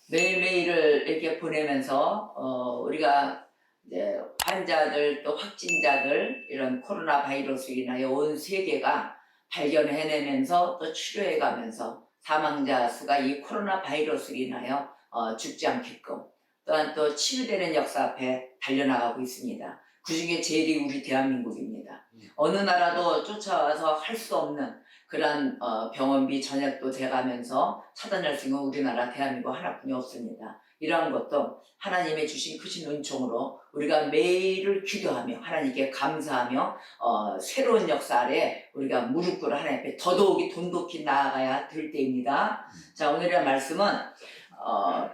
매일매일을 이렇게 보내면서 우리가 이제 환자들 또 확진자들 이런 코로나 바이러스로 인하여 온 세계가 발견해내면서 또 치료해가면서 사망자 수가 이 코로나 바이러스로 인하여 죽지 않게끔 또한 또 치유되는 역사 앞에 달려나가고 있습니다. 그 중에 제일이 우리 대한민국입니다. 어느 나라도 쫓아와서 할 수 없는 그런 병원비 전액도 돼가면서 차단할 수 있는 우리나라 대한민국 하나뿐이 없습니다. 이러한 것도 하나님의 주신 크신 은총으로 우리가 매일을 기도하며 하나님께 감사하며 새로운 역사 아래 우리가 무릎 꿇어 하나님 앞에 더더욱이 돈독히 나아가야 될 때입니다. 자, 오늘의 말씀은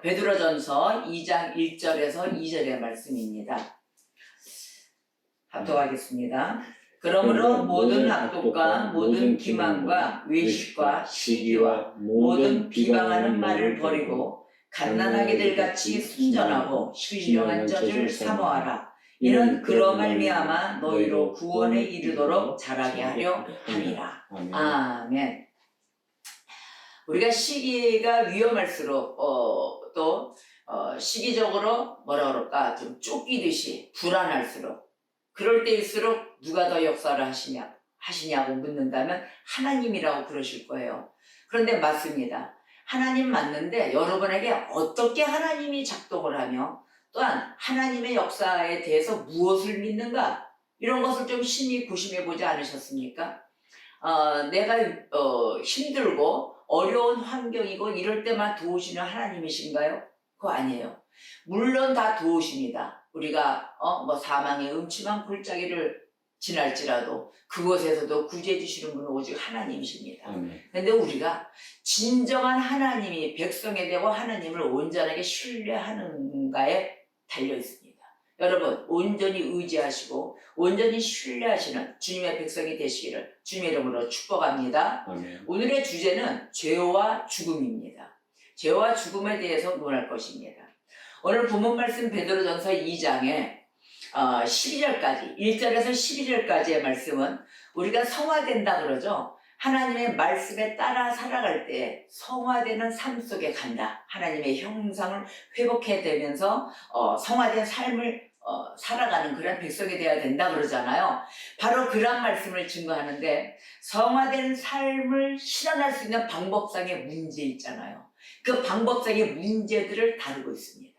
베드로전서 2장 1절에서 2절의 말씀입니다. 합독하겠습니다. 그러므로 모든 악독과 모든 기만과 외식과 시기와 모든 비방하는 말을 버리고 갓난아기들 같이 순전하고 신령한 젖을 사모하라. 이는 그로 말미암아 너희로 구원에 이르도록 자라게 하려 함이라. 아멘. 우리가 시기가 위험할수록 또 시기적으로 뭐라 그럴까 좀 쫓기듯이 불안할수록 그럴 때일수록 누가 더 역사를 하시냐고 묻는다면 하나님이라고 그러실 거예요. 그런데 맞습니다. 하나님 맞는데 여러분에게 어떻게 하나님이 작동을 하며 또한 하나님의 역사에 대해서 무엇을 믿는가 이런 것을 좀 심히 고심해 보지 않으셨습니까? 내가 힘들고 어려운 환경이고 이럴 때만 도우시는 하나님이신가요? 그거 아니에요. 물론 다 도우십니다. 우리가 뭐 사망의 음침한 골짜기를 지날지라도 그곳에서도 구제해 주시는 분은 오직 하나님이십니다. 그런데 우리가 진정한 하나님이 백성에 대고 하나님을 온전하게 신뢰하는가에 달려 있습니다. 여러분 온전히 의지하시고 온전히 신뢰하시는 주님의 백성이 되시기를 주님의 이름으로 축복합니다. 오늘의 주제는 죄와 죽음입니다. 죄와 죽음에 대해서 논할 것입니다. 오늘 본문 말씀 베드로전서 2장에 12절까지 1절에서 12절까지의 말씀은 우리가 성화된다 그러죠. 하나님의 말씀에 따라 살아갈 때 성화되는 삶 속에 간다. 하나님의 형상을 회복해 되면서 성화된 삶을 살아가는 그런 백성이 되어야 된다 그러잖아요. 바로 그런 말씀을 증거하는데 성화된 삶을 실현할 수 있는 방법상의 문제 있잖아요. 그 방법상의 문제들을 다루고 있습니다.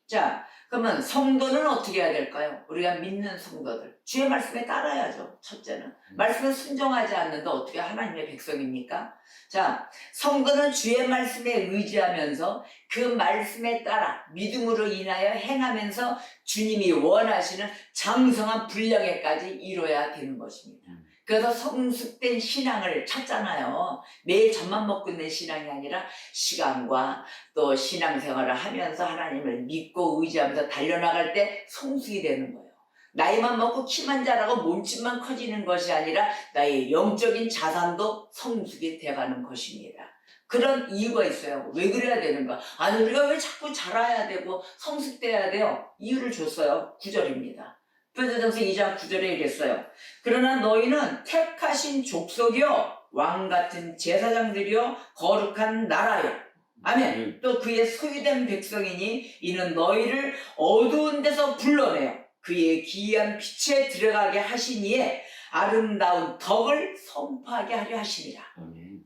자, 그러면 성도는 어떻게 해야 될까요? 우리가 믿는 성도들 주의 말씀에 따라야죠. 첫째는 말씀에 순종하지 않는데 어떻게 하나님의 백성입니까? 자, 성도는 주의 말씀에 의지하면서 그 말씀에 따라 믿음으로 인하여 행하면서 주님이 원하시는 장성한 분량에까지 이뤄야 되는 것입니다. 그래서 성숙된 신앙을 찾잖아요. 매일 젖만 먹고 있는 신앙이 아니라 시간과 또 신앙생활을 하면서 하나님을 믿고 의지하면서 달려나갈 때 성숙이 되는 거예요. 나이만 먹고 키만 자라고 몸집만 커지는 것이 아니라 나의 영적인 자산도 성숙이 돼가는 것입니다. 그런 이유가 있어요. 왜 그래야 되는가? 아니 우리가 왜 자꾸 자라야 되고 성숙돼야 돼요? 이유를 줬어요. 9절입니다. 베드로전서 2장 9절에 이랬어요. 그러나 너희는 택하신 족속이요 왕같은 제사장들이요 거룩한 나라요. 아멘. 또 그의 소유된 백성이니 이는 너희를 어두운 데서 불러내어 그의 기이한 빛에 들어가게 하시니에 아름다운 덕을 선포하게 하려 하시니라.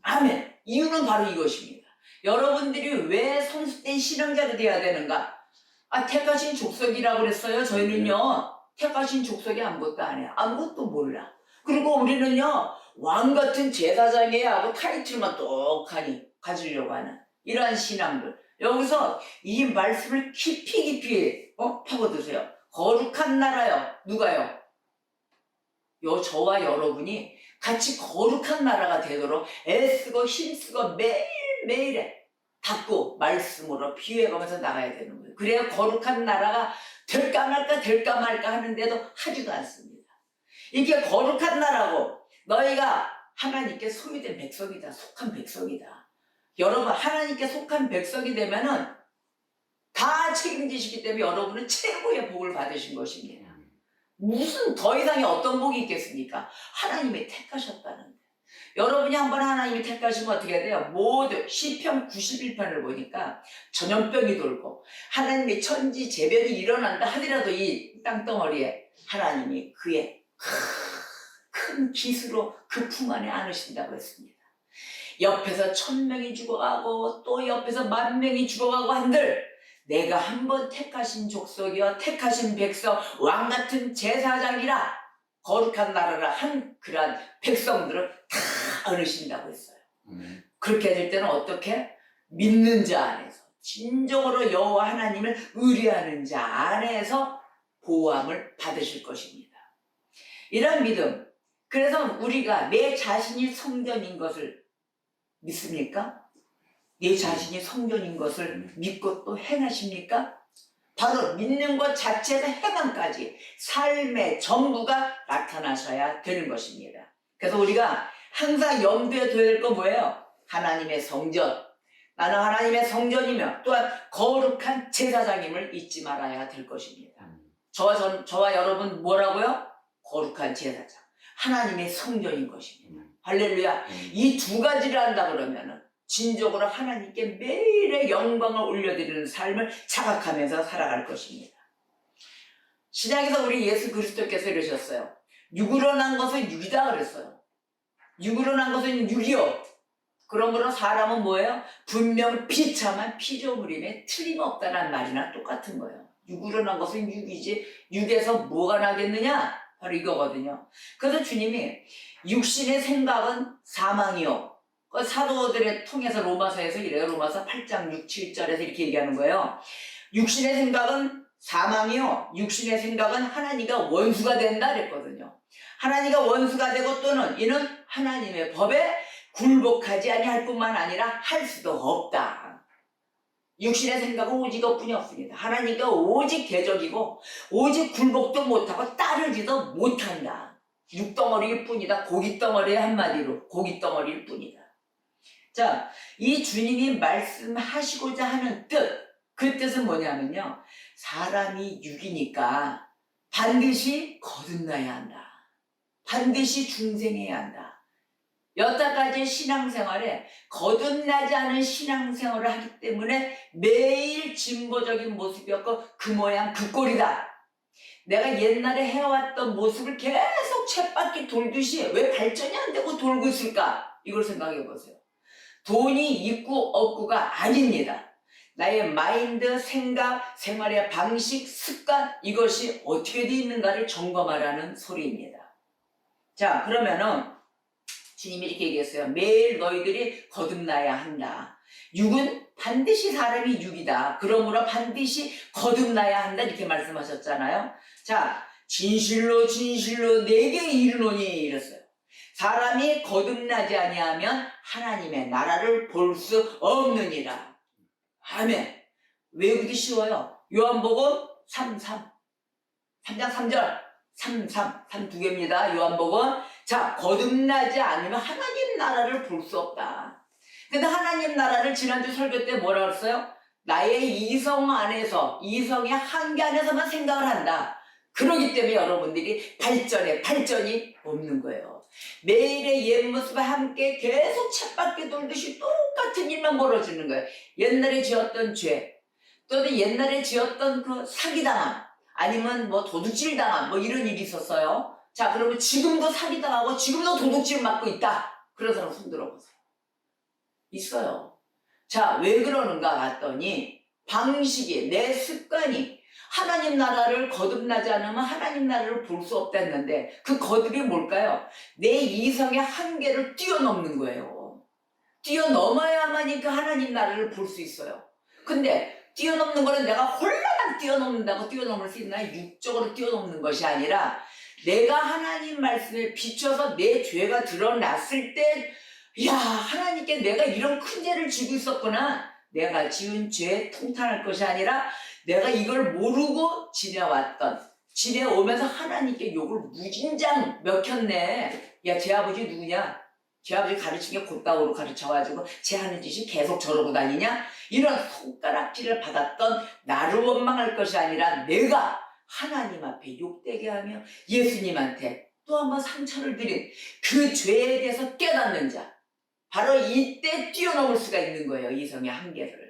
아멘. 이유는 바로 이것입니다. 여러분들이 왜 성숙된 신앙자가 되어야 되는가? 택하신 족속이라고 그랬어요. 저희는요 택하신 족속이 아무것도 안 해요. 아무것도 몰라. 그리고 우리는요 왕같은 제사장이에요 하고 타이틀만 똑하니 가지려고 하는 이러한 신앙들. 여기서 이 말씀을 깊이 파고드세요. 거룩한 나라요. 누가요? 저와 여러분이 같이 거룩한 나라가 되도록 애쓰고 힘쓰고 매일매일에 닫고 말씀으로 비유해가면서 나가야 되는 거예요. 그래야 거룩한 나라가 될까 말까 하는데도 하지도 않습니다. 이게 거룩한 나라고 너희가 하나님께 소유된 백성이다. 속한 백성이다. 여러분 하나님께 속한 백성이 되면은 다 책임지시기 때문에 여러분은 최고의 복을 받으신 것입니다. 무슨 더 이상의 어떤 복이 있겠습니까? 하나님이 택하셨다는데. 여러분이 한번 하나님이 택하시면 어떻게 돼요? 모두 시편 91편을 보니까 전염병이 돌고 하나님의 천지재변이 일어난다 하더라도 이 땅덩어리에 하나님이 그의 큰 기수로 그 품 안에 안으신다고 했습니다. 옆에서 1000명이 죽어가고 또 옆에서 10,000명이 죽어가고 한들 내가 한번 택하신 족속이여 택하신 백성 왕같은 제사장이라 거룩한 나라라 한 그러한 백성들을 다 안으신다고 했어요. 그렇게 될 때는 어떻게? 믿는 자 안에서 진정으로 여호와 하나님을 의뢰하는 자 안에서 보호함을 받으실 것입니다. 이런 믿음, 그래서 우리가 내 자신이 성전인 것을 믿습니까? 내 자신이 성전인 것을 믿고 또 행하십니까? 바로 믿는 것 자체에서 행함까지 삶의 전부가 나타나셔야 되는 것입니다. 그래서 우리가 항상 염두에 둬야 될 거 뭐예요? 하나님의 성전. 나는 하나님의 성전이며 또한 거룩한 제사장임을 잊지 말아야 될 것입니다. 저와 여러분 뭐라고요? 거룩한 제사장. 하나님의 성전인 것입니다. 할렐루야. 이 두 가지를 한다 그러면은 진정으로 하나님께 매일의 영광을 올려드리는 삶을 자각하면서 살아갈 것입니다. 신약에서 우리 예수 그리스도께서 이러셨어요. 육으로 난 것은 육이다 그랬어요. 육으로 난 것은 육이요. 그러므로 사람은 뭐예요? 분명 비참한 피조물임에 틀림없다는 말이나 똑같은 거예요. 육으로 난 것은 육이지 육에서 뭐가 나겠느냐? 바로 이거거든요. 그래서 주님이 육신의 생각은 사망이요. 그 사도들의 통해서 로마서에서 이래요. 로마서 8장 6, 7절에서 이렇게 얘기하는 거예요. 육신의 생각은 사망이요. 육신의 생각은 하나님과 원수가 된다 그랬거든요. 하나님과 원수가 되고 또는 이는 하나님의 법에 굴복하지 아니할 뿐만 아니라 할 수도 없다. 육신의 생각은 오직 이것뿐이 없습니다. 하나님과 오직 대적이고 오직 굴복도 못하고 따르지도 못한다. 육덩어리일 뿐이다. 고깃덩어리의 한마디로 고깃덩어리일 뿐이다. 자, 이 주님이 말씀하시고자 하는 뜻, 그 뜻은 뭐냐면요. 사람이 육이니까 반드시 거듭나야 한다. 반드시 중생해야 한다. 여태까지 신앙생활에 거듭나지 않은 신앙생활을 하기 때문에 매일 진보적인 모습이었고 그 모양 그 꼴이다. 내가 옛날에 해왔던 모습을 계속 쳇바퀴 돌듯이 왜 발전이 안 되고 돌고 있을까? 이걸 생각해 보세요. 돈이 있고 없고가 아닙니다. 나의 마인드, 생각, 생활의 방식, 습관 이것이 어떻게 되어 있는가를 점검하라는 소리입니다. 자, 그러면은 주님이 이렇게 얘기했어요. 매일 너희들이 거듭나야 한다. 육은 반드시 사람이 육이다. 그러므로 반드시 거듭나야 한다. 이렇게 말씀하셨잖아요. 자, 진실로 진실로 내게 이르노니 이랬어요. 사람이 거듭나지 아니하면 하나님의 나라를 볼 수 없느니라. 아멘. 외우기 쉬워요. 요한복음 3장 3절 3 두 개입니다. 요한복음. 자, 거듭나지 않으면 하나님 나라를 볼 수 없다. 근데 하나님 나라를 지난주 설교 때 뭐라 그랬어요? 나의 이성 안에서, 이성의 한계 안에서만 생각을 한다. 그러기 때문에 여러분들이 발전이 없는 거예요. 매일의 옛 모습과 함께 계속 쳇바퀴 돌듯이 똑같은 일만 벌어지는 거예요. 옛날에 지었던 죄, 또는 옛날에 지었던 그 사기당함, 아니면 뭐 도둑질당함, 뭐 이런 일이 있었어요. 자, 그러면 지금도 사기당하고 지금도 도둑질 맞고 있다. 그런 사람 손 들어보세요. 있어요. 자, 왜 그러는가 봤더니 방식이, 내 습관이 하나님 나라를 거듭나지 않으면 하나님 나라를 볼 수 없다 했는데 그 거듭이 뭘까요? 내 이성의 한계를 뛰어넘는 거예요. 뛰어넘어야만이 그 하나님 나라를 볼 수 있어요. 근데 뛰어넘는 거는 내가 홀라당 뛰어넘는다고 뛰어넘을 수 있나요? 육적으로 뛰어넘는 것이 아니라 내가 하나님 말씀에 비춰서 내 죄가 드러났을 때 야, 하나님께 내가 이런 큰 죄를 지고 있었구나. 내가 지은 죄에 통탄할 것이 아니라 내가 이걸 모르고 지내오면서 하나님께 욕을 무진장 먹혔네. 야, 제 아버지 누구냐? 제 아버지 가르친 게 곧다우로 가르쳐가지고 쟤 하는 짓이 계속 저러고 다니냐? 이런 손가락질을 받았던 나를 원망할 것이 아니라 내가 하나님 앞에 욕되게 하며 예수님한테 또 한 번 상처를 드린 그 죄에 대해서 깨닫는 자, 바로 이때 뛰어넘을 수가 있는 거예요. 이성의 한계를.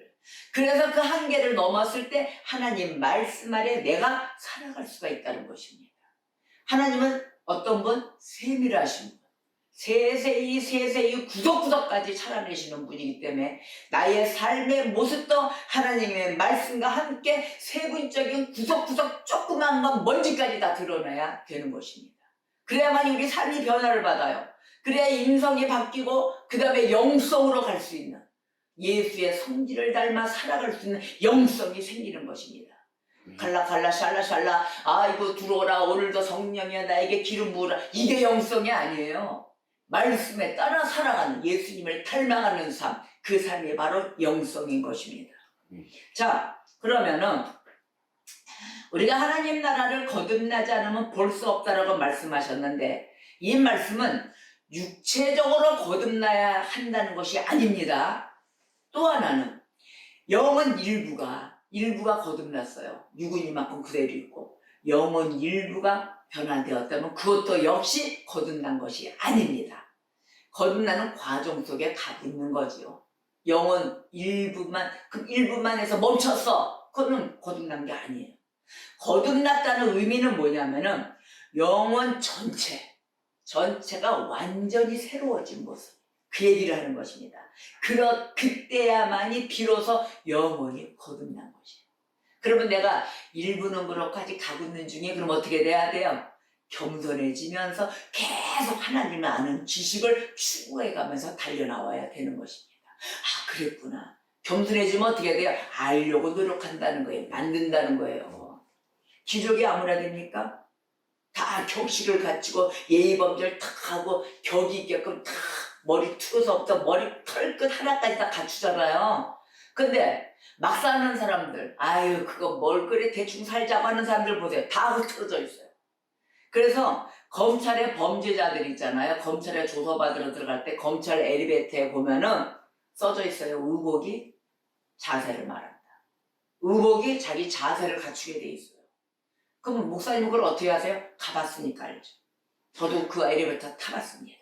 그래서 그 한계를 넘었을 때 하나님 말씀 아래 내가 살아갈 수가 있다는 것입니다. 하나님은 어떤 분? 세밀하신 분. 세세히 구석구석까지 찾아내시는 분이기 때문에 나의 삶의 모습도 하나님의 말씀과 함께 세분적인 구석구석 조그만 건 먼지까지 다 드러내야 되는 것입니다. 그래야만 우리 삶이 변화를 받아요. 그래야 인성이 바뀌고 그 다음에 영성으로 갈 수 있는, 예수의 성질을 닮아 살아갈 수 있는 영성이 생기는 것입니다. 갈라 샬라 아이고 들어오라, 오늘도 성령이야 나에게 기름 부으라, 이게 영성이 아니에요. 말씀에 따라 살아가는, 예수님을 닮아가는 삶, 그 삶이 바로 영성인 것입니다. 자, 그러면은 우리가 하나님 나라를 거듭나지 않으면 볼 수 없다라고 말씀하셨는데, 이 말씀은 육체적으로 거듭나야 한다는 것이 아닙니다. 또 하나는 영은 일부가 거듭났어요. 육은 이만큼 그대로 있고 영은 일부가 변화되었다면 그것도 역시 거듭난 것이 아닙니다. 거듭나는 과정 속에 가고 있는 거지요. 영은 일부만 해서 멈췄어. 그거는 거듭난 게 아니에요. 거듭났다는 의미는 뭐냐면은 영혼 전체가 완전히 새로워진 모습, 그 얘기를 하는 것입니다. 그때야만이 비로소 영혼이 거듭난 것이에요. 그러면 내가 일부는 그렇고 아직 가고 있는 중에 그럼 어떻게 돼야 돼요? 겸손해지면서 계속 하나님을 아는 지식을 추구해가면서 달려나와야 되는 것입니다. 아, 그랬구나. 겸손해지면 어떻게 돼요? 알려고 노력한다는 거예요. 만든다는 거예요. 기적이 아무나 됩니까? 다 격식을 갖추고 예의범절 탁 하고 격이 있게끔 탁 머리 투서부터 머리 털끝 하나까지 다 갖추잖아요. 근데 막 사는 사람들, 아유 그거 뭘 그래 대충 살자고 하는 사람들 보세요. 다 흩어져 있어요. 그래서 검찰의 범죄자들 있잖아요. 검찰에 조서받으러 들어갈 때 검찰 엘리베이터에 보면은 써져 있어요. 의복이 자세를 말한다. 의복이 자기 자세를 갖추게 돼 있어요. 그럼 목사님은 그걸 어떻게 하세요? 가봤으니까 알죠. 저도 그 엘리베이터 타봤습니다.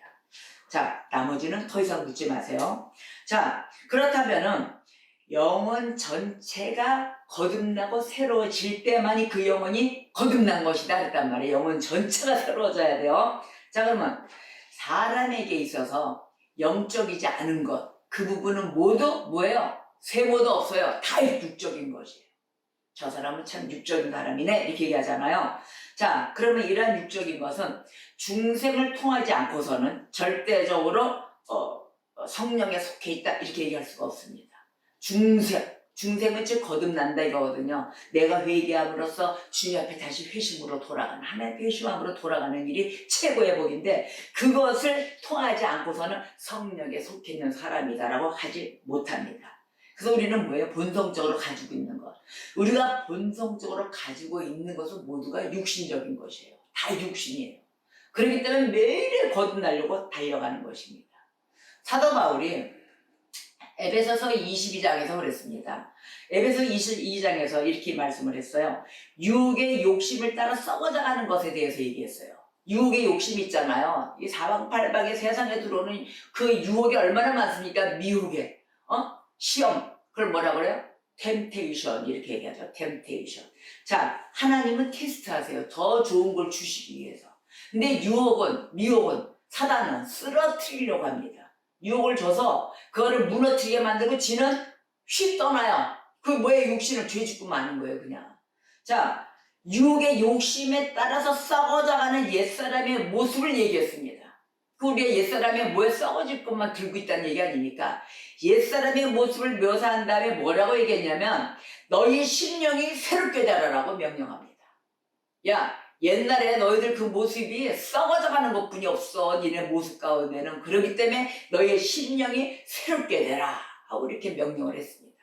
자, 나머지는 더 이상 묻지 마세요. 자, 그렇다면은 영혼 전체가 거듭나고 새로워질 때만이 그 영혼이 거듭난 것이다 그랬단 말이에요. 영혼 전체가 새로워져야 돼요. 자, 그러면 사람에게 있어서 영적이지 않은 것, 그 부분은 모두 뭐예요? 세모도 없어요. 다 육적인 것이에요. 저 사람은 참 육적인 사람이네 이렇게 얘기하잖아요. 자, 그러면 이러한 육적인 것은 중생을 통하지 않고서는 절대적으로 성령에 속해 있다 이렇게 얘기할 수가 없습니다. 중생은 즉 거듭난다 이거거든요. 내가 회개함으로써 주님 앞에 다시 회심으로 돌아가는, 하나님의 회심함으로 돌아가는 일이 최고의 복인데, 그것을 통하지 않고서는 성령에 속해 있는 사람이다라고 하지 못합니다. 그래서 우리는 뭐예요? 본성적으로 가지고 있는 것. 우리가 본성적으로 가지고 있는 것은 모두가 육신적인 것이에요. 다 육신이에요. 그렇기 때문에 매일 거듭나려고 달려가는 것입니다. 사도 바울이 에베소서 22장에서 그랬습니다. 에베소 22장에서 이렇게 말씀을 했어요. 유혹의 욕심을 따라 썩어져가는 것에 대해서 얘기했어요. 유혹의 욕심 있잖아요. 이 사방팔방에 세상에 들어오는 그 유혹이 얼마나 많습니까? 미혹의 시험, 그걸 뭐라 그래요? 템테이션 이렇게 얘기하죠. 템테이션. 자, 하나님은 테스트하세요. 더 좋은 걸 주시기 위해서. 근데 미혹은 사단은 쓰러뜨리려고 합니다. 유혹을 줘서 그거를 무너뜨리게 만들고 지는 휙 떠나요. 그 뭐에 육신을 죄짓고 마는 거예요, 그냥. 자, 유혹의 욕심에 따라서 썩어져가는 옛사람의 모습을 얘기했습니다. 그 우리의 옛사람의 뭐에 썩어질 것만 들고 있다는 얘기 아닙니까? 옛사람의 모습을 묘사한 다음에 뭐라고 얘기했냐면 너희 심령이 새롭게 자라라고 명령합니다. 야, 옛날에 너희들 그 모습이 썩어져가는 것뿐이 없어. 니네 모습 가운데는. 그렇기 때문에 너희의 심령이 새롭게 되라 하고 이렇게 명령을 했습니다.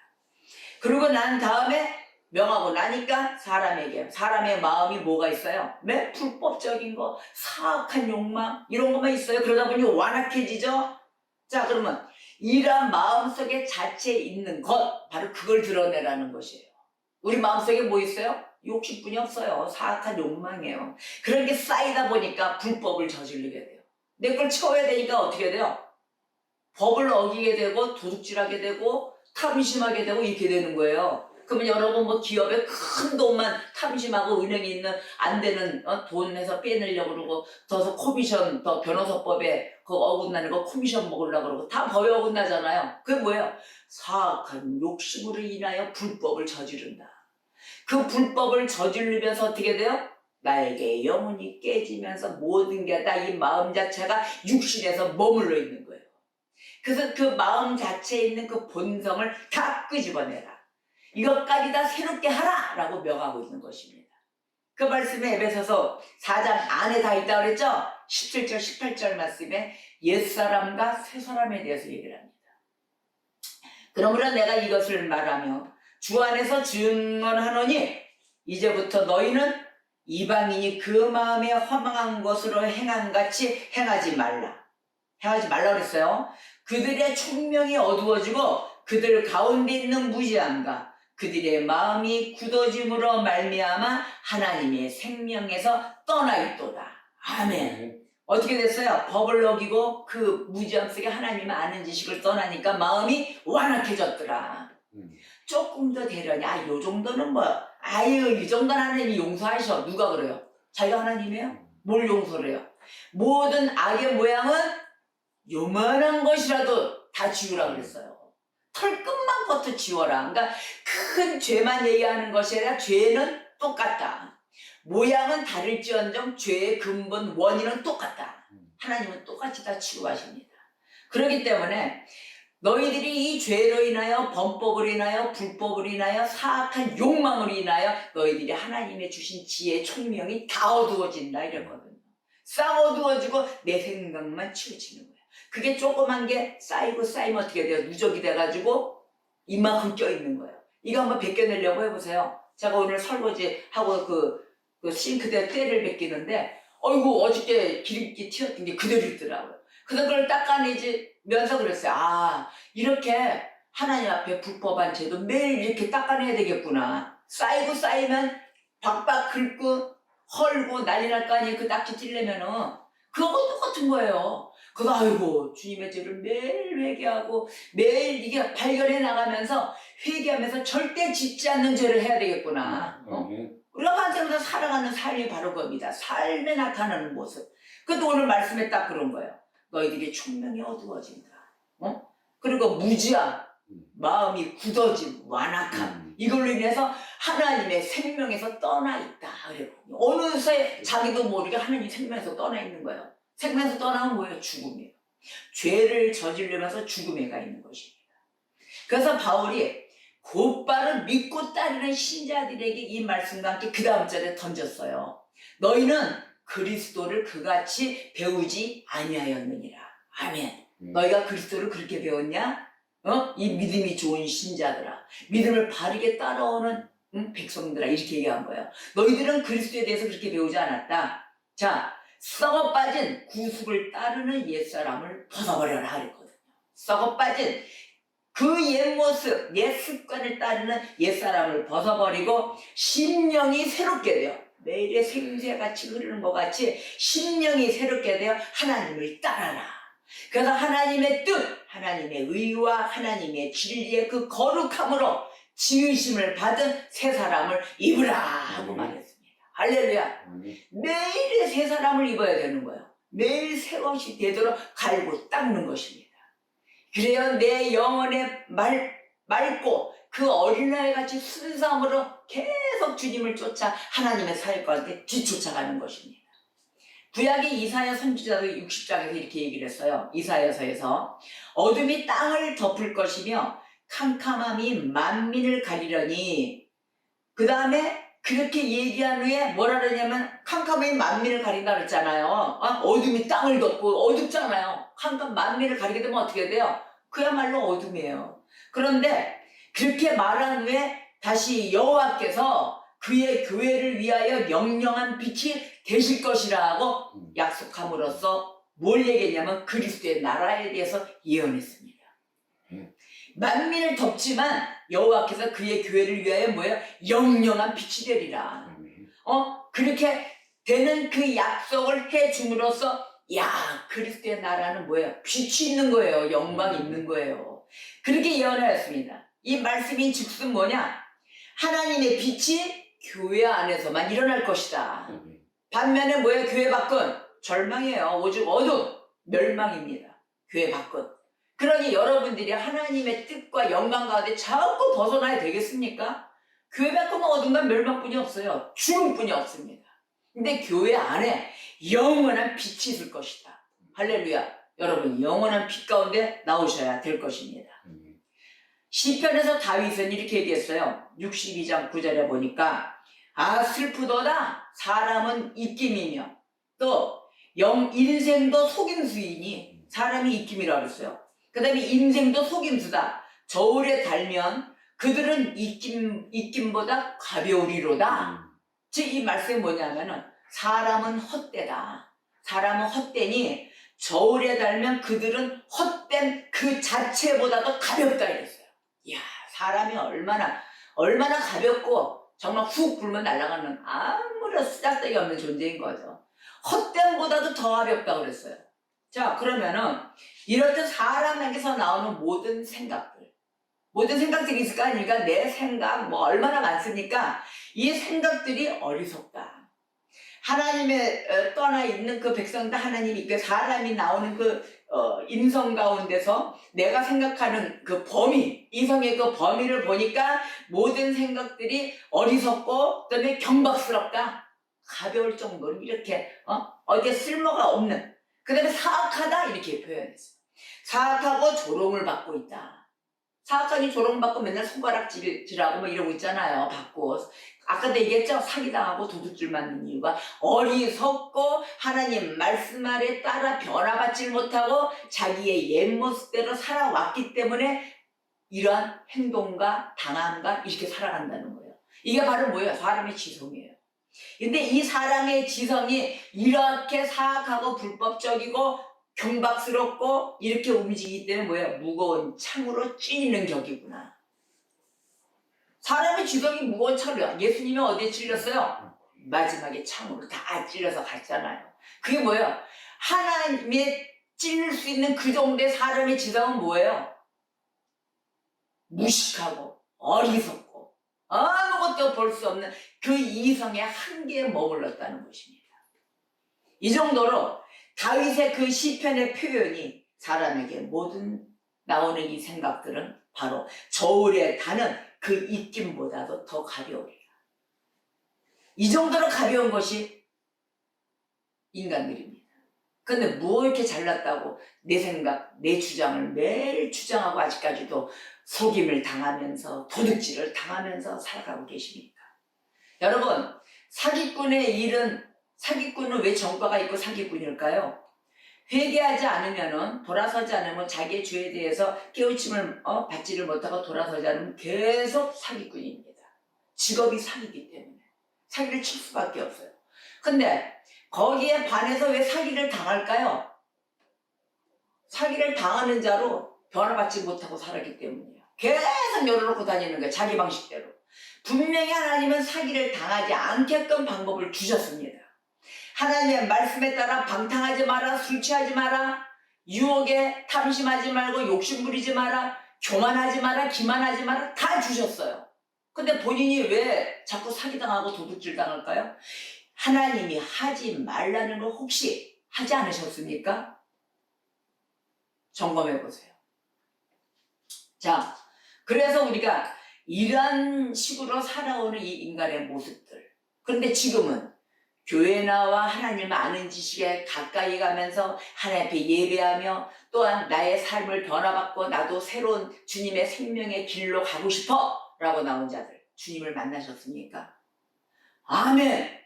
그러고 난 다음에 명하고 나니까 사람의 마음이 뭐가 있어요? 불법적인 거, 사악한 욕망 이런 것만 있어요. 그러다 보니 완악해지죠. 자, 그러면 이러한 마음속에 자체에 있는 것, 바로 그걸 드러내라는 것이에요. 우리 마음속에 뭐 있어요? 욕심뿐이 없어요. 사악한 욕망이에요. 그런 게 쌓이다 보니까 불법을 저지르게 돼요. 내 걸 채워야 되니까 어떻게 돼요? 법을 어기게 되고 도둑질하게 되고 탐심하게 되고 이렇게 되는 거예요. 그러면 여러분 뭐 기업에 큰 돈만 탐심하고 은행에 있는 안 되는 돈 내서 빼내려고 그러고 더 코미션 더 변호사법에 그 어긋나는 거 코미션 먹으려고 그러고 다 법에 어긋나잖아요. 그게 뭐예요? 사악한 욕심으로 인하여 불법을 저지른다. 그 불법을 저지르면서 어떻게 돼요? 나에게 영혼이 깨지면서 모든 게 다 이 마음 자체가 육신에서 머물러 있는 거예요. 그래서 그 마음 자체에 있는 그 본성을 다 끄집어내라. 이것까지 다 새롭게 하라! 라고 명하고 있는 것입니다. 그 말씀에 에베소서 4장 안에 다 있다고 그랬죠? 17절, 18절 말씀에 옛사람과 새사람에 대해서 얘기를 합니다. 그러므로 내가 이것을 말하며 주 안에서 증언하노니 이제부터 너희는 이방인이 그 마음에 허망한 것으로 행한 같이 행하지 말라. 행하지 말라 그랬어요. 그들의 총명이 어두워지고 그들 가운데 있는 무지함과 그들의 마음이 굳어짐으로 말미암아 하나님의 생명에서 떠나 있도다. 아멘. 어떻게 됐어요? 법을 어기고 그 무지함 속에 하나님을 아는 지식을 떠나니까 마음이 완악해졌더라. 조금 더 되려냐? 요 정도는 뭐 아유 이 정도는 하나님이 용서하셔. 누가 그래요? 자기가 하나님이에요? 뭘 용서를 해요? 모든 악의 모양은 요만한 것이라도 다 지우라 그랬어요. 털끝만부터 지워라. 그러니까 큰 죄만 얘기하는 것이 아니라 죄는 똑같다. 모양은 다를지언정 죄의 근본 원인은 똑같다. 하나님은 똑같이 다 치유하십니다. 그렇기 때문에 너희들이 이 죄로 인하여 범법으로 인하여 불법으로 인하여 사악한 욕망으로 인하여 너희들이 하나님의 주신 지혜 총명이 다 어두워진다 이랬거든요. 싹 어두워지고 내 생각만 치우치는 거예요. 그게 조그만 게 쌓이고 쌓이면 어떻게 돼요? 누적이 돼가지고 이만큼 껴있는 거예요. 이거 한번 벗겨내려고 해보세요. 제가 오늘 설거지하고 그 싱크대 때를 벗기는데 어이구 어저께 기름기 튀었던 게 그대로 있더라고요. 그래서 그걸 닦아내면서 그랬어요. 아 이렇게 하나님 앞에 불법한 죄도 매일 이렇게 닦아내야 되겠구나. 쌓이고 쌓이면 박박 긁고 헐고 난리 날 거 아니에요. 그 낙지 찔려면은 그거 똑같은 거예요. 그래서 아이고 주님의 죄를 매일 회개하고 매일 이게 발견해 나가면서 회개하면서 절대 짓지 않는 죄를 해야 되겠구나. 우리가 반생에서 살아가는 삶이 바로 겁니다. 삶에 나타나는 모습. 그것도 오늘 말씀에 딱 그런 거예요. 너희들이 총명이 어두워진다. 그리고 무지함, 마음이 굳어짐, 완악함. 이걸로 인해서 하나님의 생명에서 떠나 있다. 어느새 자기도 모르게 하나님 생명에서 떠나 있는 거예요. 생명에서 떠나면 뭐예요? 죽음이에요. 죄를 저지르면서 죽음에 가 있는 것입니다. 그래서 바울이 곧바로 믿고 따르는 신자들에게 이 말씀과 함께 그 다음 절에 던졌어요. 너희는 그리스도를 그같이 배우지 아니하였느니라. 아멘. 너희가 그리스도를 그렇게 배웠냐? 이 믿음이 좋은 신자들아, 믿음을 바르게 따라오는 백성들아, 이렇게 얘기한 거예요. 너희들은 그리스도에 대해서 그렇게 배우지 않았다. 자, 썩어 빠진 구습을 따르는 옛사람을 벗어버려라 그랬거든요. 썩어 빠진 그 옛모습, 옛습관을 따르는 옛사람을 벗어버리고 심령이 새롭게 되어 매일의 생새같이 흐르는 것 같이 심령이 새롭게 되어 하나님을 따라라. 그래서 하나님의 뜻, 하나님의 의와 하나님의 진리의 그 거룩함으로 지으심을 받은 새 사람을 입으라 하고 말했습니다. 할렐루야. 매일의 새 사람을 입어야 되는 거예요. 매일 새 것이 되도록 갈고 닦는 것입니다. 그래야 내 영혼에 맑고 그 어린아이같이 순수함으로 계속 주님을 쫓아 하나님의 사역과한테 뒤쫓아가는 것입니다. 구약의 이사야 선지자도 60장에서 이렇게 얘기를 했어요. 이사야서에서 어둠이 땅을 덮을 것이며 캄캄함이 만민을 가리려니, 그 다음에 그렇게 얘기한 후에 뭐라 그러냐면 캄캄함이 만민을 가린다 그랬잖아요. 어둠이 땅을 덮고 어둡잖아요. 만민을 가리게 되면 어떻게 돼요? 그야말로 어둠이에요. 그런데 그렇게 말한 후에 다시 여호와께서 그의 교회를 위하여 영영한 빛이 되실 것이라고 약속함으로써 뭘 얘기했냐면 그리스도의 나라에 대해서 예언했습니다. 만민을 덮지만 여호와께서 그의 교회를 위하여 뭐예요? 영영한 빛이 되리라. 그렇게 되는 그 약속을 해 줌으로써 야, 그리스도의 나라는 뭐예요? 빛이 있는 거예요. 영광이 있는 거예요. 그렇게 예언하였습니다. 이 말씀이 즉슨 뭐냐? 하나님의 빛이 교회 안에서만 일어날 것이다. 반면에 뭐예요? 교회 밖은 절망이에요. 오직 어둠, 멸망입니다. 교회 밖은. 그러니 여러분들이 하나님의 뜻과 영광 가운데 자꾸 벗어나야 되겠습니까? 교회 밖은 어둠과 멸망뿐이 없어요. 죽음뿐이 없습니다. 근데 교회 안에 영원한 빛이 있을 것이다. 할렐루야. 여러분, 영원한 빛 가운데 나오셔야 될 것입니다. 시편에서 다윗은 이렇게 얘기했어요. 62장 9절에 보니까 슬프도다 사람은 입김이며 또 인생도 속임수이니 사람이 입김이라고 그랬어요. 그 다음에 인생도 속임수다. 저울에 달면 그들은 입김보다 가벼우리로다. 즉 이 말씀이 뭐냐면은 사람은 헛되다. 사람은 헛되니 저울에 달면 그들은 헛된 그 자체보다도 가볍다 이랬어요. 이야, 사람이 얼마나 가볍고 정말 훅 불면 날아가는 아무런 쓰잘데기 없는 존재인 거죠. 헛됨보다도 더 가볍다 그랬어요. 자, 그러면은 이렇듯 사람에게서 나오는 모든 생각들이 있을까? 그러니까 내 생각 얼마나 많습니까? 이 생각들이 어리석다. 하나님의 떠나 있는 그 백성들 하나님이 그 사람이 나오는 그 인성 가운데서 내가 생각하는 그 범위, 이성의 그 범위를 보니까 모든 생각들이 어리석고 그다음에 경박스럽다. 가벼울 정도로 이렇게 어디에 쓸모가 없는, 그 다음에 사악하다 이렇게 표현했어요. 사악하고 조롱을 받고 있다. 사악하니 조롱을 받고 맨날 손가락질하고 이러고 있잖아요. 받고. 아까도 얘기했죠? 사기당하고 도둑질 맞는 이유가 어리석고 하나님 말씀 아래 따라 변화받지 못하고 자기의 옛 모습대로 살아왔기 때문에 이러한 행동과 당함과 이렇게 살아간다는 거예요. 이게 바로 뭐예요? 사람의 지성이에요. 근데 이 사람의 지성이 이렇게 사악하고 불법적이고 경박스럽고 이렇게 움직이기 때문에 뭐예요? 무거운 창으로 찔리는 격이구나. 사람의 지성이 무거운 창이야. 예수님이 어디에 찔렸어요? 마지막에 창으로 다 찔려서 갔잖아요. 그게 뭐예요? 하나님의 찔릴 수 있는 그 정도의 사람의 지성은 뭐예요? 무식하고 어리석고 아무것도 볼 수 없는 그 이성의 한계에 머물렀다는 것입니다. 이 정도로 다윗의 그 시편의 표현이 사람에게 모든 나오는 이 생각들은 바로 저울에 다는 그 입김보다도 더 가벼우리라. 이 정도로 가벼운 것이 인간들입니다. 근데 뭐 이렇게 잘났다고 내 생각, 내 주장을 매일 주장하고 아직까지도 속임을 당하면서 도둑질을 당하면서 살아가고 계십니까? 여러분, 사기꾼은 왜 정과가 있고 사기꾼일까요? 회개하지 않으면은, 돌아서지 않으면 자기의 죄에 대해서 깨우침을 받지를 못하고 돌아서지 않으면 계속 사기꾼입니다. 직업이 사기이기 때문에 사기를 칠 수밖에 없어요. 근데 거기에 반해서 왜 사기를 당할까요? 사기를 당하는 자로 변화받지 못하고 살았기 때문이에요. 계속 열어놓고 다니는 거예요. 자기 방식대로. 분명히 하나님은 사기를 당하지 않게끔 방법을 주셨습니다. 하나님의 말씀에 따라 방탕하지 마라, 술 취하지 마라, 유혹에 탐심하지 말고 욕심 부리지 마라, 교만하지 마라, 기만하지 마라, 다 주셨어요. 근데 본인이 왜 자꾸 사기당하고 도둑질 당할까요? 하나님이 하지 말라는 걸 혹시 하지 않으셨습니까? 점검해 보세요. 자, 그래서 우리가 이런 식으로 살아오는 이 인간의 모습들, 그런데 지금은 교회 나와 하나님을 아는 지식에 가까이 가면서 하나님 앞에 예배하며 또한 나의 삶을 변화받고 나도 새로운 주님의 생명의 길로 가고 싶어 라고 나온 자들, 주님을 만나셨습니까? 아멘!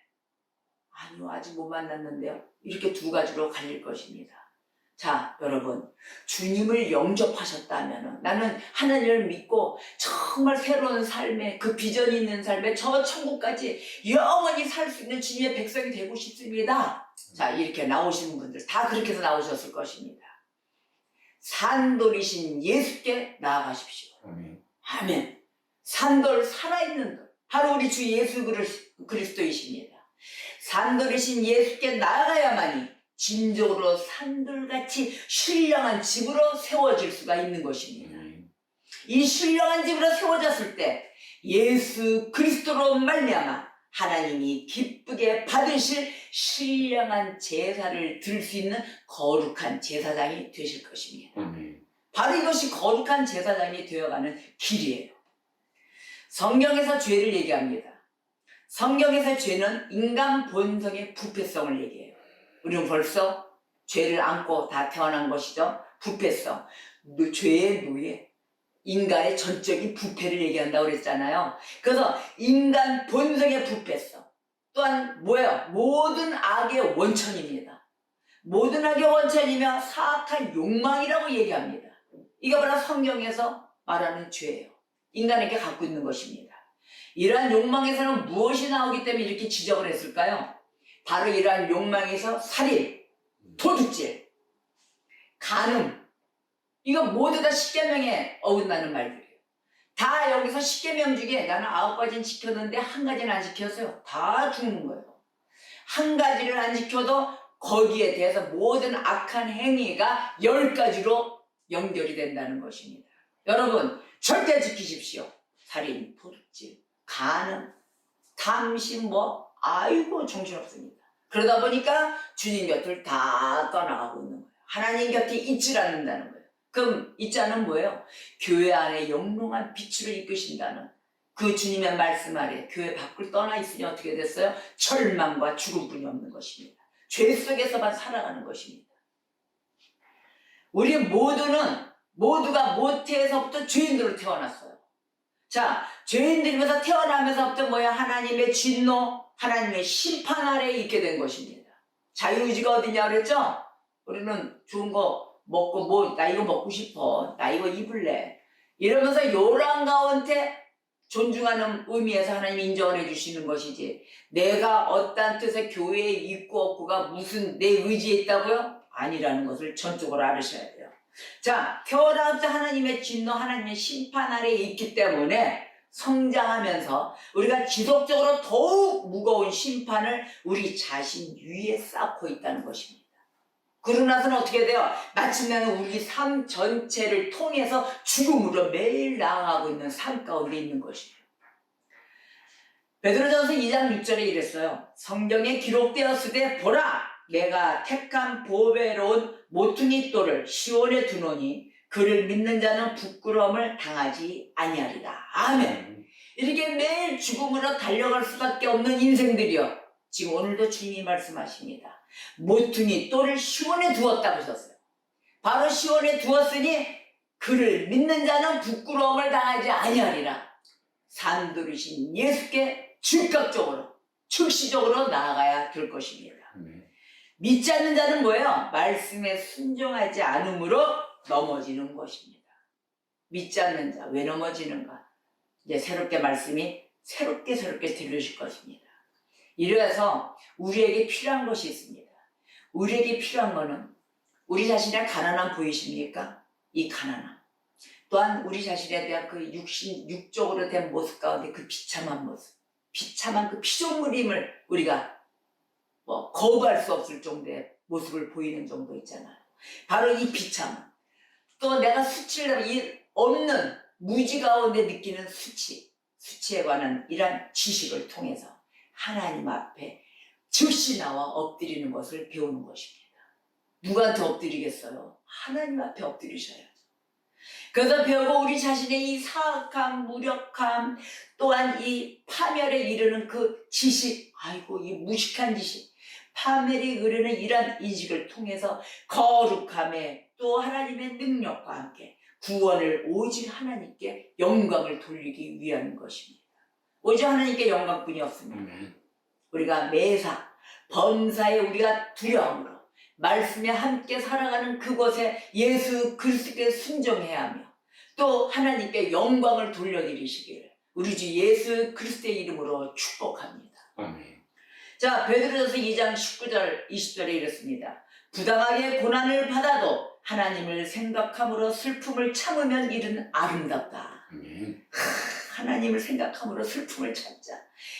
아니요, 아직 못 만났는데요. 이렇게 두 가지로 갈릴 것입니다. 자, 여러분, 주님을 영접하셨다면 나는 하나님을 믿고 정말 새로운 삶에, 그 비전이 있는 삶에 저 천국까지 영원히 살 수 있는 주님의 백성이 되고 싶습니다. 자, 이렇게 나오시는 분들 다 그렇게 해서 나오셨을 것입니다. 산돌이신 예수께 나아가십시오. 아멘. 아멘. 산돌, 살아있는 돌. 바로 우리 주 예수 그리스도이십니다. 산돌이신 예수께 나아가야만이 진정으로 산돌같이 신령한 집으로 세워질 수가 있는 것입니다. 이 신령한 집으로 세워졌을 때 예수 그리스도로 말미암아 하나님이 기쁘게 받으실 신령한 제사를 드릴 수 있는 거룩한 제사장이 되실 것입니다. 바로 이것이 거룩한 제사장이 되어가는 길이에요. 성경에서 죄를 얘기합니다. 성경에서 죄는 인간 본성의 부패성을 얘기해요. 우리는 벌써 죄를 안고 다 태어난 것이죠. 부패성, 죄의 노예, 인간의 전적인 부패를 얘기한다고 그랬잖아요. 그래서 인간 본성의 부패성 또한 뭐예요? 모든 악의 원천입니다. 모든 악의 원천이며 사악한 욕망이라고 얘기합니다. 이거 바로 성경에서 말하는 죄예요. 인간에게 갖고 있는 것입니다. 이러한 욕망에서는 무엇이 나오기 때문에 이렇게 지적을 했을까요? 바로 이러한 욕망에서 살인, 도둑질, 간음, 이거 모두 다 십계명에 어긋나는 말들이에요. 다 여기서 십계명 중에 나는 9가지는 지켰는데 한 가지는 안 지켰어요. 다 죽는 거예요. 한 가지를 안 지켜도 거기에 대해서 모든 악한 행위가 10가지로 연결이 된다는 것입니다. 여러분 절대 지키십시오. 살인, 도둑질, 간음, 탐심, 아이고 정신없습니다. 그러다 보니까 주님 곁을 다 떠나가고 있는 거예요. 하나님 곁에 있질 않는다는 거예요. 그럼 있자는 뭐예요? 교회 안에 영롱한 빛으로 이끄신다는 그 주님의 말씀 아래 교회 밖을 떠나 있으니 어떻게 됐어요? 절망과 죽음뿐이 없는 것입니다. 죄 속에서만 살아가는 것입니다. 우리 모두가 모태에서부터 죄인들로 태어났어요. 자, 죄인들이면서 태어나면서부터 하나님의 진노, 하나님의 심판 아래에 있게 된 것입니다. 자유의지가 어디냐 그랬죠? 우리는 좋은 거 먹고 나 이거 먹고 싶어, 나 이거 입을래 이러면서 요란 가운데 존중하는 의미에서 하나님이 인정을 해주시는 것이지, 내가 어떠한 뜻의 교회에 있고 없고가 무슨 내 의지에 있다고요? 아니라는 것을 전적으로 알으셔야 돼요. 자, 태어나서 하나님의 진노, 하나님의 심판 아래에 있기 때문에 성장하면서 우리가 지속적으로 더욱 무거운 심판을 우리 자신 위에 쌓고 있다는 것입니다. 그러고 나서는 어떻게 돼요? 마침내는 우리 삶 전체를 통해서 죽음으로 매일 나아가고 있는 삶 가운데 있는 것입니다. 베드로전서 2장 6절에 이랬어요. 성경에 기록되었으되 보라, 내가 택한 보배로운 모퉁이 돌을 시온에 두노니 그를 믿는 자는 부끄러움을 당하지 아니하리라. 아멘. 이렇게 매일 죽음으로 달려갈 수밖에 없는 인생들이요, 지금 오늘도 주님이 말씀하십니다. 모퉁이 돌을 시온에 두었다고 하셨어요. 바로 시온에 두었으니 그를 믿는 자는 부끄러움을 당하지 아니하리라. 산돌이신 예수께 즉각적으로 즉시적으로 나아가야 될 것입니다. 믿지 않는 자는 뭐예요? 말씀에 순종하지 않음으로 넘어지는 것입니다. 믿지 않는 자, 왜 넘어지는가? 이제 새롭게 말씀이 새롭게 들려질 것입니다. 이래서 우리에게 필요한 것이 있습니다. 우리에게 필요한 것은 우리 자신의 가난함 보이십니까? 이 가난함. 또한 우리 자신에 대한 그 육적으로 된 모습 가운데 그 비참한 모습, 비참한 그 피조물임을 우리가 거부할 수 없을 정도의 모습을 보이는 정도 있잖아요. 바로 이 비참함. 또 내가 수치를 없는 무지 가운데 느끼는 수치에 관한 이러한 지식을 통해서 하나님 앞에 즉시 나와 엎드리는 것을 배우는 것입니다. 누구한테 엎드리겠어요? 하나님 앞에 엎드리셔야죠. 그래서 배우고 우리 자신의 이 사악함, 무력함, 또한 이 파멸에 이르는 그 지식, 아이고 이 무식한 지식, 파멸에 이르는 이러한 인식을 통해서 거룩함에 또 하나님의 능력과 함께 구원을 오직 하나님께 영광을 돌리기 위한 것입니다. 오직 하나님께 영광뿐이 없습니다. 우리가 매사 범사에 우리가 두려움으로 말씀에 함께 살아가는 그곳에 예수 그리스도께 순종해야 하며 또 하나님께 영광을 돌려드리시기를 우리 주 예수 그리스도의 이름으로 축복합니다. 아멘. 자, 베드로전서 2장 19절 20절에 이렇습니다. 부당하게 고난을 받아도 하나님을 생각함으로 슬픔을 참으면 이는 아름답다. 아멘. 하나님을 생각함으로 슬픔을 참자.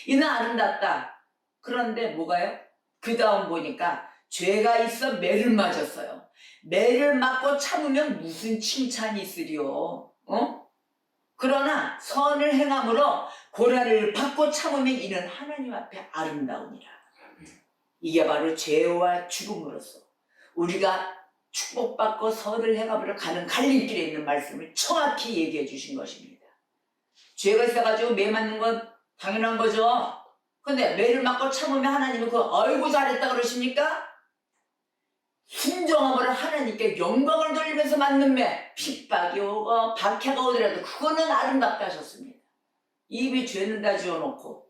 이는 아름답다. 그런데 뭐가요? 그 다음 보니까 죄가 있어 매를 맞았어요. 매를 맞고 참으면 무슨 칭찬이 있으리요. 그러나 선을 행함으로 고난을 받고 참으면 이는 하나님 앞에 아름다우니라. 이게 바로 죄와 죽음으로써 우리가 축복받고 선을 행함으로 가는 갈림길에 있는 말씀을 정확히 얘기해 주신 것입니다. 죄가 있어가지고 매 맞는 건 당연한 거죠. 근데 매를 맞고 참으면 하나님은 아이고 잘했다 그러십니까? 순종함으로 하나님께 영광을 돌리면서 맞는 매, 핍박이 오고 박해가 오더라도 그거는 아름답다 하셨습니다. 입에 죄는 다 지어놓고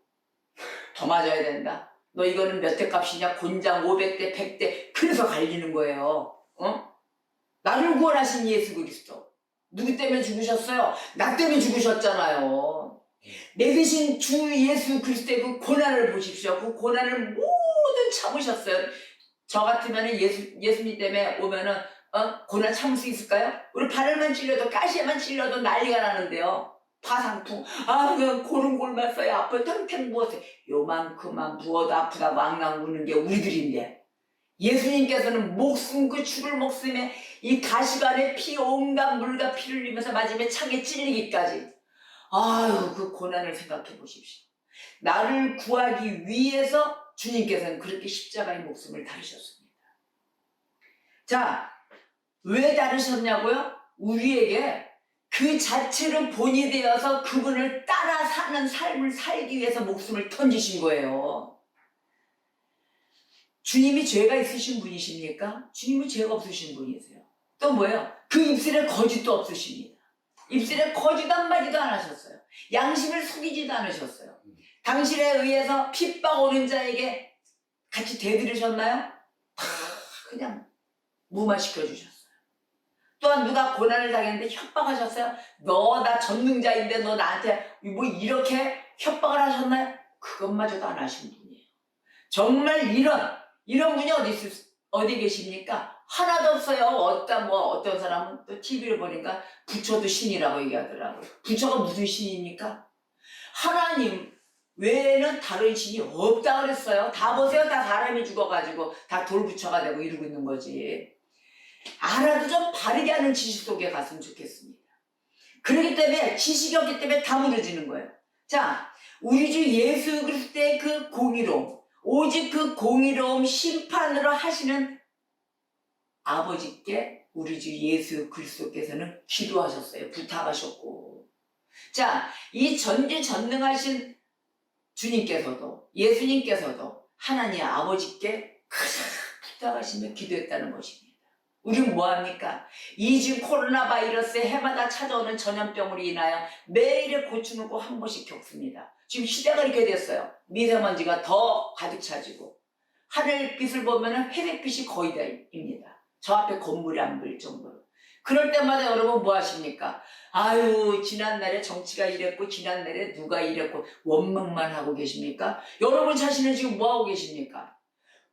더 맞아야 된다. 너 이거는 몇 대 값이냐? 곤장 500대 100대. 그래서 갈리는 거예요. 나를 구원하신 예수 그리스도 누구 때문에 죽으셨어요? 나 때문에 죽으셨잖아요. 내 대신 주 예수 그리스도의 그 고난을 보십시오. 그 고난을 모든 참으셨어요. 저 같으면 예수님 때문에 오면은 고난 참을 수 있을까요? 우리 발을만 찔려도 가시에만 찔려도 난리가 나는데요. 파상풍, 그냥 고름골만 써요. 앞을 탕탕 부었어요. 요만큼만 부어도 아프다고 앙앙 우는 게 우리들인데 예수님께서는 목숨 그 죽을 목숨에 이 가시관에 피 온갖 물과 피를 흘리면서 마지막에 창에 찔리기까지 그 고난을 생각해 보십시오. 나를 구하기 위해서 주님께서는 그렇게 십자가의 목숨을 다루셨습니다. 자, 왜 다루셨냐고요? 우리에게 그 자체로 본이 되어서 그분을 따라 사는 삶을 살기 위해서 목숨을 던지신 거예요. 주님이 죄가 있으신 분이십니까? 주님은 죄가 없으신 분이세요. 또 뭐예요? 그 입술에 거짓도 없으십니다. 입술에 거짓 한마디도 안 하셨어요. 양심을 속이지도 않으셨어요. 당신에 의해서 핍박 오는 자에게 같이 대들으셨나요? 다 그냥 무마시켜주셨어요. 또한 누가 고난을 당했는데 협박하셨어요? 너 나 전능자인데 너 나한테 뭐 이렇게 협박을 하셨나요? 그것마저도 안 하신 분이에요. 정말 이런 분이 어디 계십니까? 하나도 없어요. 어떤 사람은 또 TV를 보니까 부처도 신이라고 얘기하더라고요. 부처가 무슨 신입니까? 하나님 외에는 다른 신이 없다 그랬어요. 다 보세요. 다 사람이 죽어가지고 다 돌부처가 되고 이러고 있는 거지. 알아도 좀 바르게 하는 지식 속에 갔으면 좋겠습니다. 그렇기 때문에 지식이 없기 때문에 다 무너지는 거예요. 자, 우리 주 예수 그리스도의 그 공의로움, 오직 그 공의로움 심판으로 하시는 아버지께 우리 주 예수 그리스도께서는 기도하셨어요. 부탁하셨고. 자, 이 전지전능하신 주님께서도 예수님께서도 하나님 아버지께 가장 부탁하시며 기도했다는 것입니다. 우리는 뭐합니까? 이 지금 코로나 바이러스에 해마다 찾아오는 전염병으로 인하여 매일의 고충을 꼭 한 번씩 겪습니다. 지금 시대가 이렇게 됐어요. 미세먼지가 더 가득 차지고 하늘빛을 보면 회색빛이 거의 다입니다. 저 앞에 건물이 안 보일 정도로. 그럴 때마다 여러분 뭐 하십니까? 지난날에 정치가 이랬고 지난날에 누가 이랬고 원망만 하고 계십니까? 여러분 자신은 지금 뭐 하고 계십니까?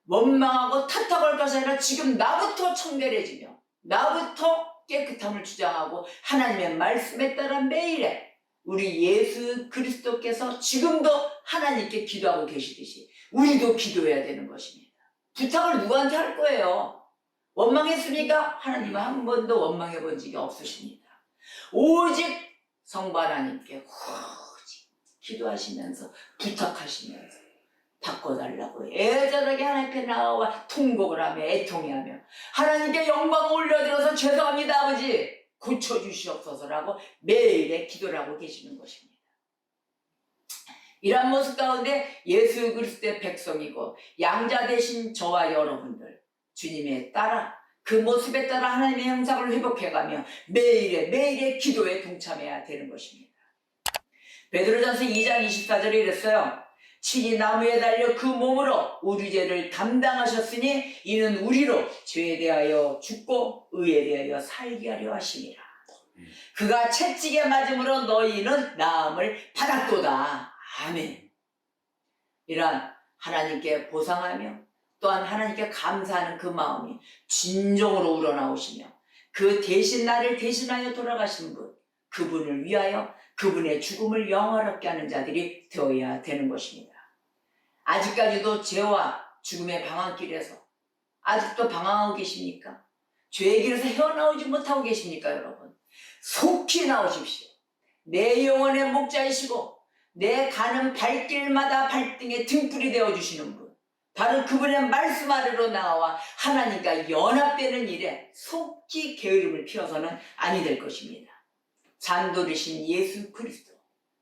원망하고 탓하고 할 것이 아니라 지금 나부터 청결해지며 나부터 깨끗함을 주장하고 하나님의 말씀에 따라 매일에 우리 예수 그리스도께서 지금도 하나님께 기도하고 계시듯이 우리도 기도해야 되는 것입니다. 부탁을 누구한테 할 거예요? 원망했습니까? 하나님은 한 번도 원망해 본 적이 없으십니다. 오직 성부 하나님께 오직 기도하시면서 부탁하시면서 바꿔달라고 애절하게 하나님 앞에 나와 통곡을 하며 애통해하며 하나님께 영광을 올려드려서 죄송합니다 아버지 고쳐주시옵소서라고 매일의 기도를 하고 계시는 것입니다. 이런 모습 가운데 예수 그리스도의 백성이고 양자 되신 저와 여러분들 주님에 따라 그 모습에 따라 하나님의 형상을 회복해가며 매일의 기도에 동참해야 되는 것입니다. 베드로전서 2장 24절에 이랬어요. 친히 나무에 달려 그 몸으로 우리 죄를 담당하셨으니 이는 우리로 죄에 대하여 죽고 의에 대하여 살게 하려 하심이라. 그가 채찍에 맞음으로 너희는 나음을 받았도다. 아멘. 이러한 하나님께 보상하며 또한 하나님께 감사하는 그 마음이 진정으로 우러나오시며 그 대신 나를 대신하여 돌아가신 분, 그분을 위하여 그분의 죽음을 영화롭게 하는 자들이 되어야 되는 것입니다. 아직까지도 죄와 죽음의 방황길에서 아직도 방황하고 계십니까? 죄의 길에서 헤어나오지 못하고 계십니까, 여러분? 속히 나오십시오. 내 영혼의 목자이시고 내 가는 발길마다 발등에 등불이 되어주시는 분, 바로 그분의 말씀 아래로 나와 하나님과 연합되는 일에 속히 게으름을 피워서는 아니 될 것입니다. 잠돌이신 예수 그리스도,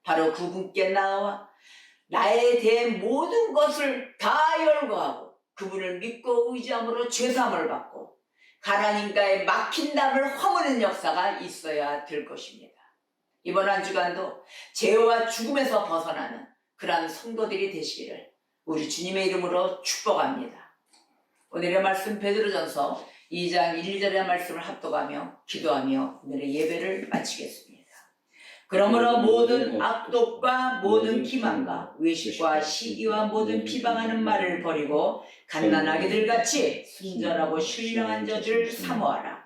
바로 그분께 나와 나에 대해 모든 것을 다 열거하고 그분을 믿고 의지함으로 죄사함을 받고 하나님과의 막힌 담을 허무는 역사가 있어야 될 것입니다. 이번 한 주간도 죄와 죽음에서 벗어나는 그러한 성도들이 되시기를 우리 주님의 이름으로 축복합니다. 오늘의 말씀 베드로전서 2장 1, 2절의 말씀을 합독하며 기도하며 오늘의 예배를 마치겠습니다. 그러므로 모든 악독과 모든 기만과 외식과 시기와 모든 비방하는 말을 버리고 갓난아기들같이 순전하고 신령한 젖을 사모하라.